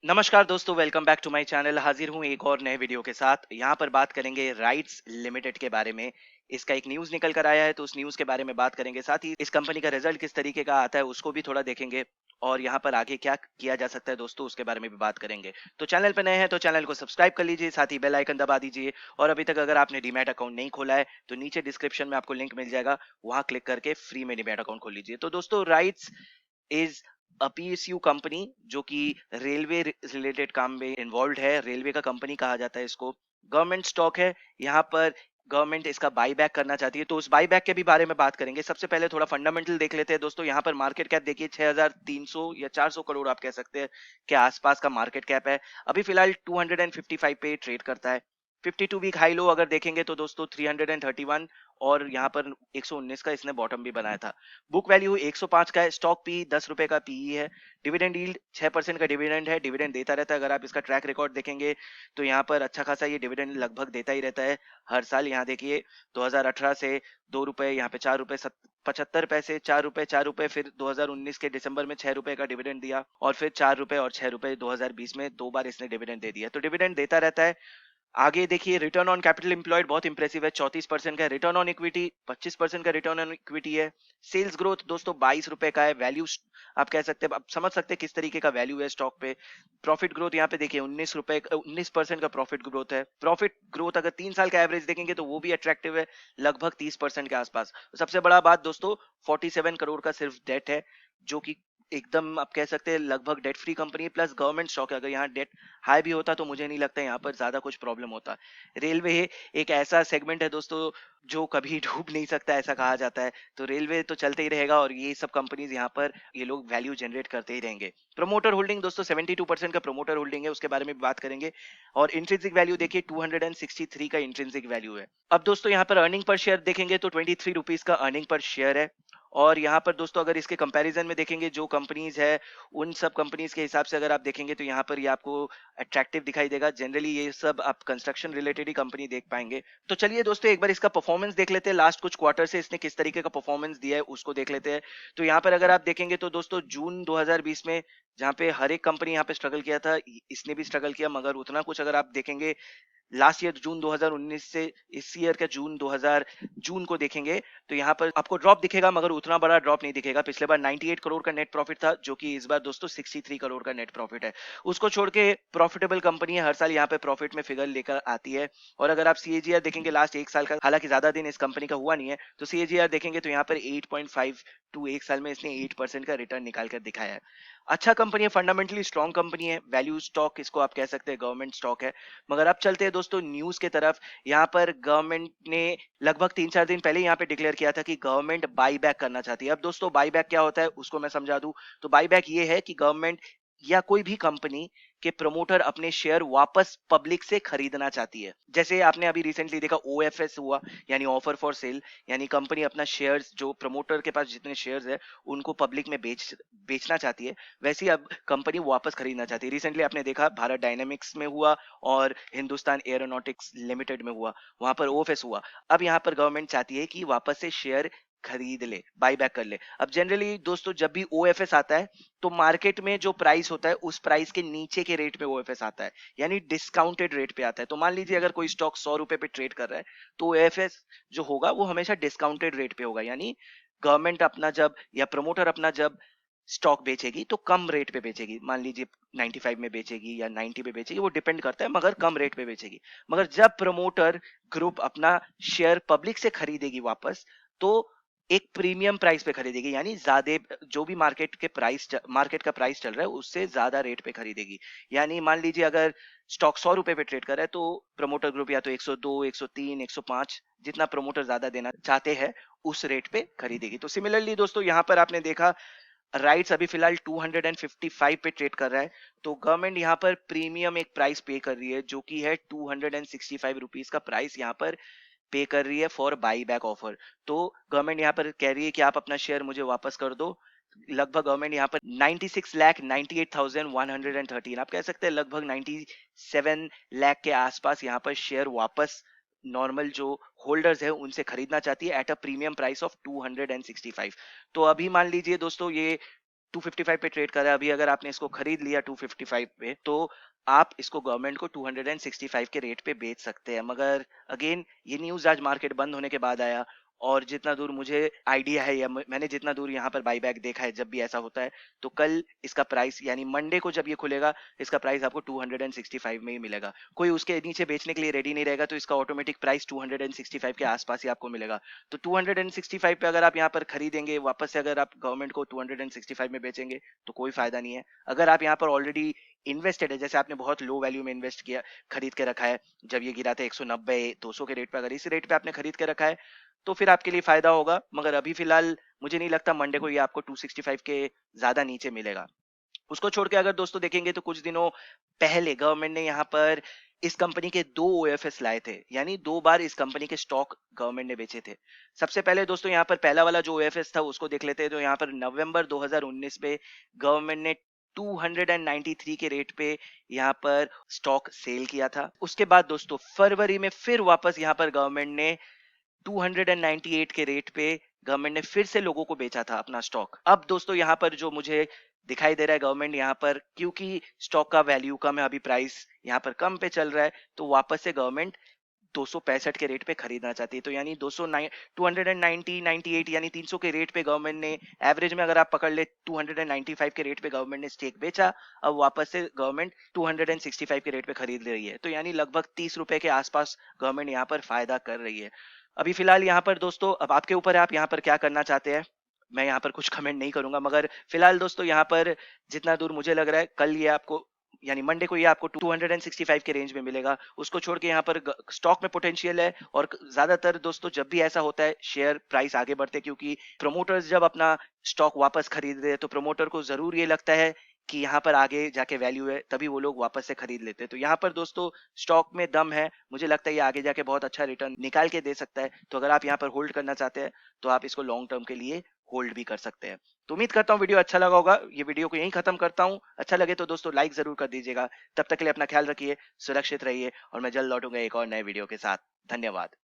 नमस्कार दोस्तों, welcome back to my channel. हाजिर हूँ एक और नए वीडियो के साथ। यहाँ पर बात करेंगे राइट्स लिमिटेड के बारे में। इसका एक न्यूज़ निकल कर आया है, तो उस न्यूज़ के बारे में बात करेंगे। साथ ही इस कंपनी का रिजल्ट किस तरीके का आता है उसको भी थोड़ा देखेंगे, और यहाँ पर आगे क्या किया जा सकता है दोस्तों उसके बारे में भी बात करेंगे। तो चैनल पर नए हैं तो चैनल को सब्सक्राइब कर लीजिए, साथ ही बेल आइकन दबा दीजिए। और अभी तक अगर आपने डीमैट अकाउंट नहीं खोला है तो नीचे डिस्क्रिप्शन में आपको लिंक मिल जाएगा, वहाँ क्लिक करके फ्री में डीमैट अकाउंट खोल लीजिए। तो दोस्तों, rights is a PSU company जो कि रेलवे रिलेटेड काम में इन्वॉल्व है। रेलवे का कंपनी कहा जाता है इसको। गवर्नमेंट स्टॉक है। यहाँ पर गवर्नमेंट इसका बाई बैक करना चाहती है, तो उस बाई बैक के भी बारे में बात करेंगे। सबसे पहले थोड़ा फंडामेंटल देख लेते हैं दोस्तों। यहाँ पर मार्केट कैप देखिए 6300 या 400 करोड़ आप कह सकते हैं के आसपास का मार्केट कैप है। अभी फिलहाल 255 पे ट्रेड करता है। 52 वीक हाई लो अगर देखेंगे तो दोस्तों 331, और यहाँ पर 119 का इसने बॉटम भी बनाया था। बुक वैल्यू 105 का है। स्टॉक पी 10 रुपए का पीई है। डिविडेंड यील्ड 6% का डिविडेंड है। डिविडेंड देता रहता है। अगर आप इसका ट्रैक रिकॉर्ड देखेंगे तो यहाँ पर अच्छा खासा ये डिविडेंड लगभग देता ही रहता है हर साल। यहाँ देखिए 2018 से 2 रुपए, यहाँ पे 4 रुपए 75 पैसे, 4 रुपए 4 रुपए, फिर 2019 के दिसंबर में 6 रुपए का डिविडेंड दिया, और फिर 4 रुपए और 6 रुपए 2020 में दो बार इसने डिविडेंड दे दिया। तो डिविडेंड देता रहता है। आगे देखिए रिटर्न ऑन कैपिटल एम्प्लॉयड बहुत इंप्रेसिव है, 34% का। रिटर्न ऑन इक्विटी 25% का रिटर्न ऑन इक्विटी है। सेल्स ग्रोथ दोस्तों 22 रुपए का है। वैल्यू आप कह सकते हैं, आप समझ सकते हैं किस तरीके का वैल्यू है स्टॉक पे। प्रॉफिट ग्रोथ यहाँ पे देखिए 19% का प्रॉफिट ग्रोथ है। प्रॉफिट ग्रोथ अगर 3 साल का एवरेज देखेंगे तो वो भी अट्रैक्टिव है, लगभग 30% के आसपास। सबसे बड़ा बात दोस्तों, 47 करोड़ का सिर्फ डेट है, जो कि एकदम आप कह सकते हैं लगभग डेट फ्री कंपनी है। प्लस गवर्नमेंट स्टॉक है। अगर यहाँ डेट हाई भी होता तो मुझे नहीं लगता यहाँ पर ज्यादा कुछ प्रॉब्लम होता। रेलवे एक ऐसा सेगमेंट है दोस्तों जो कभी डूब नहीं सकता, ऐसा कहा जाता है। तो रेलवे तो चलते ही रहेगा, और ये सब कंपनीज यहाँ पर ये लोग वैल्यू जनरेट करते ही रहेंगे। प्रमोटर होल्डिंग दोस्तों 72% का प्रमोटर होल्डिंग है, उसके बारे में भी बात करेंगे। और इंट्रिंसिक वैल्यू देखिए 263 का इंट्रिंसिक वैल्यू है। अब दोस्तों यहाँ पर अर्निंग पर शेयर देखेंगे तो 23 रुपीज का अर्निंग पर शेयर है। और यहाँ पर दोस्तों अगर इसके कंपैरिजन में देखेंगे जो कंपनीज है, उन सब कंपनीज के हिसाब से अगर आप देखेंगे तो यहाँ पर ये आपको अट्रैक्टिव दिखाई देगा। जनरली ये सब आप कंस्ट्रक्शन रिलेटेड ही कंपनी देख पाएंगे। तो चलिए दोस्तों एक बार इसका परफॉर्मेंस देख लेते हैं। लास्ट कुछ क्वार्टर से इसने किस तरीके का परफॉर्मेंस दिया है उसको देख लेते हैं। तो यहाँ पर अगर आप देखेंगे तो दोस्तों जून 2020 में, जहाँ पे हर एक कंपनी यहाँ पे स्ट्रगल किया था, इसने भी स्ट्रगल किया, मगर उतना कुछ अगर आप देखेंगे लास्ट ईयर जून 2019 से इस ईयर का जून को देखेंगे तो यहाँ पर आपको ड्रॉप दिखेगा, मगर उतना बड़ा ड्रॉप नहीं दिखेगा। पिछले बार 98 करोड़ का नेट प्रॉफिट था, जो कि इस बार दोस्तों 63 करोड़ का नेट प्रॉफिट है। उसको छोड़ के प्रॉफिटेबल कंपनी है, हर साल यहाँ पे प्रॉफिट में फिगर लेकर आती है। और अगर आप सीएजीआर देखेंगे लास्ट एक साल का, हालांकि ज्यादा दिन इस कंपनी का हुआ नहीं है, तो सीएजीआर देखेंगे तो यहाँ पर 8.5 टू एक साल में इसने 8% का रिटर्न निकाल कर दिखाया है। अच्छा कंपनी है, फंडामेंटली स्ट्रॉन्ग कंपनी है। वैल्यू स्टॉक इसको आप कह सकते हैं, गवर्नमेंट स्टॉक है। मगर अब चलते हैं दोस्तों न्यूज के तरफ। यहाँ पर गवर्नमेंट ने लगभग 3-4 दिन पहले यहाँ पे डिक्लेयर किया था कि गवर्नमेंट बाई बैक करना चाहती है। अब दोस्तों बाई बैक क्या होता है उसको मैं समझा दूं। तो बाई बैक ये है कि गवर्नमेंट या कोई भी कंपनी के प्रमोटर अपने शेयर वापस पब्लिक से खरीदना चाहती है। जैसे आपने अभी रिसेंटली देखा ओएफएस हुआ, यानी ऑफर फॉर सेल, यानी कंपनी अपना शेयर्स, जो प्रमोटर के पास जितने शेयर्स है उनको पब्लिक में बेचना चाहती है। वैसे ही अब कंपनी वापस खरीदना चाहती है। रिसेंटली आपने देखा भारत डायनेमिक्स में हुआ, और हिंदुस्तान एरोनॉटिक्स लिमिटेड में हुआ, वहां पर ओएफएस हुआ। अब यहाँ पर गवर्नमेंट चाहती है कि वापस से शेयर खरीद ले, बाय बैक कर ले। अब जनरली दोस्तों जब भी ओएफएस आता है तो मार्केट में जो प्राइस होता है उस प्राइस के नीचे के रेट पे ओएफएस आता है, यानी डिस्काउंटेड रेट पे आता है। तो मान लीजिए अगर कोई स्टॉक 100 रुपए पे ट्रेड कर रहा है, तो ओएफएस जो होगा वो हमेशा डिस्काउंटेड रेट पे होगा। यानी गवर्नमेंट अपना जब, या प्रमोटर अपना जब स्टॉक बेचेगी तो कम रेट पे बेचेगी। मान लीजिए 95 में बेचेगी या 90 पे बेचेगी, वो डिपेंड करता है, मगर कम रेट पे बेचेगी। मगर जब प्रमोटर ग्रुप अपना शेयर पब्लिक से खरीदेगी वापस, तो एक प्रीमियम प्राइस पे खरीदेगी, यानी ज्यादा, जो भी मार्केट का प्राइस चल रहा है उससे ज्यादा रेट पे खरीदेगी। यानी मान लीजिए अगर स्टॉक 100 रुपए पे ट्रेड कर रहा है, तो प्रमोटर ग्रुप या तो 102, 103, 105, जितना प्रमोटर ज्यादा देना चाहते हैं उस रेट पे खरीदेगी। तो सिमिलरली दोस्तों यहाँ पर आपने देखा राइट्स अभी फिलहाल 255 पे ट्रेड कर रहा है। तो गवर्नमेंट यहाँ पर प्रीमियम एक प्राइस पे कर रही है, जो कि है 265 रुपीज का प्राइस यहाँ पर पे कर रही है फॉर बाई बैक ऑफर। तो गवर्नमेंट यहाँ पर कह रही है कि आप अपना शेयर मुझे वापस कर दो। लगभग गवर्नमेंट यहाँ पर 96,98,113, आप कह सकते हैं लगभग 97 लाख के आसपास यहाँ पर शेयर वापस नॉर्मल जो होल्डर्स है उनसे खरीदना चाहती है at a premium price of 265। तो अभी मान लीजिए दोस्तों ये 255 पे ट्रेड कर रहा है। अभी अगर आपने इसको खरीद लिया 255 पे, तो आप इसको गवर्नमेंट को 265 के रेट पे बेच सकते हैं। मगर अगेन ये न्यूज़ आज मार्केट बंद होने के बाद आया, और जितना दूर मुझे आइडिया है, या मैंने जितना दूर यहाँ पर बाईबैक देखा है, जब भी ऐसा होता है तो कल इसका प्राइस यानी मंडे को जब ये खुलेगा, इसका प्राइस आपको 265 में ही मिलेगा। कोई उसके नीचे बेचने के लिए रेडी नहीं रहेगा, तो इसका ऑटोमेटिक प्राइस 265 के आसपास ही आपको मिलेगा। तो 265 पे अगर आप यहाँ पर खरीदेंगे, वापस से अगर आप गवर्नमेंट को 265 में बेचेंगे, तो कोई फायदा नहीं है। अगर आप यहाँ पर ऑलरेडी इन्वेस्टेड है, जैसे आपने बहुत लो वैल्यू में इन्वेस्ट किया, खरीद के रखा है, जब ये गिरा था 190 200 के रेट पे, अगर इस रेट पे आपने खरीद के रखा है, तो फिर आपके लिए फायदा होगा। मगर अभी फिलहाल मुझे नहीं लगता मंडे को ये आपको 265 के ज्यादा नीचे मिलेगा। उसको छोड़ के अगर दोस्तों देखेंगे, तो कुछ दिनों पहले गवर्नमेंट ने यहाँ पर इस कंपनी के 2 ओएफएस लाए थे, यानी 2 बार इस कंपनी के स्टॉक गवर्नमेंट ने बेचे थे। सबसे पहले दोस्तों यहाँ पर पहला वाला जो ओएफएस था उसको देख लेते हैं। तो यहाँ पर नवंबर 2019 पे गवर्नमेंट ने 293 के रेट पे यहाँ पर स्टॉक सेल किया था। उसके बाद दोस्तों फरवरी में फिर वापस यहाँ पर गवर्नमेंट ने 298 के रेट पे गवर्नमेंट ने फिर से लोगों को बेचा था अपना स्टॉक। अब दोस्तों यहाँ पर जो मुझे दिखाई दे रहा है, गवर्नमेंट यहाँ पर क्योंकि स्टॉक का वैल्यू कम है, अभी प्राइस यहाँ पर कम पे चल रहा है, तो वापस से गवर्नमेंट 265 के रेट पे खरीदना चाहती है। तो यानी 290 98 यानी 300 के रेट पे गवर्नमेंट ने, एवरेज में अगर आप पकड़ ले, 295 के रेट पे गवर्नमेंट ने स्टेक बेचा। अब वापस से गवर्नमेंट 265 के रेट पे खरीद रही है, तो यानी लगभग 30 रुपए के आसपास गवर्नमेंट यहाँ पर फायदा कर रही है। अभी फिलहाल यहाँ पर दोस्तों, अब आपके ऊपर है, आप यहाँ पर क्या करना चाहते हैं। मैं यहाँ पर कुछ कमेंट नहीं करूंगा, मगर फिलहाल दोस्तों यहाँ पर जितना दूर मुझे लग रहा है, कल ये आपको यानी मंडे को ये आपको 265 के रेंज में मिलेगा। उसको छोड़ के यहाँ पर स्टॉक में पोटेंशियल है, और ज्यादातर दोस्तों जब भी ऐसा होता है शेयर प्राइस आगे बढ़ते हैं, क्योंकि प्रमोटर्स जब अपना स्टॉक वापस खरीदते हैं, तो प्रमोटर को जरूर ये लगता है कि यहाँ पर आगे जाके वैल्यू है, तभी वो लोग वापस से खरीद लेते हैं। तो यहाँ पर दोस्तों स्टॉक में दम है, मुझे लगता है ये आगे जाके बहुत अच्छा रिटर्न निकाल के दे सकता है। तो अगर आप यहाँ पर होल्ड करना चाहते हैं, तो आप इसको लॉन्ग टर्म के लिए होल्ड भी कर सकते हैं। तो उम्मीद करता हूँ वीडियो अच्छा लगा होगा। ये वीडियो को यहीं खत्म करता हूँ। अच्छा लगे तो दोस्तों लाइक जरूर कर दीजिएगा। तब तक के लिए अपना ख्याल रखिए, सुरक्षित रहिए, और मैं जल्द लौटूंगा एक और नए वीडियो के साथ। धन्यवाद।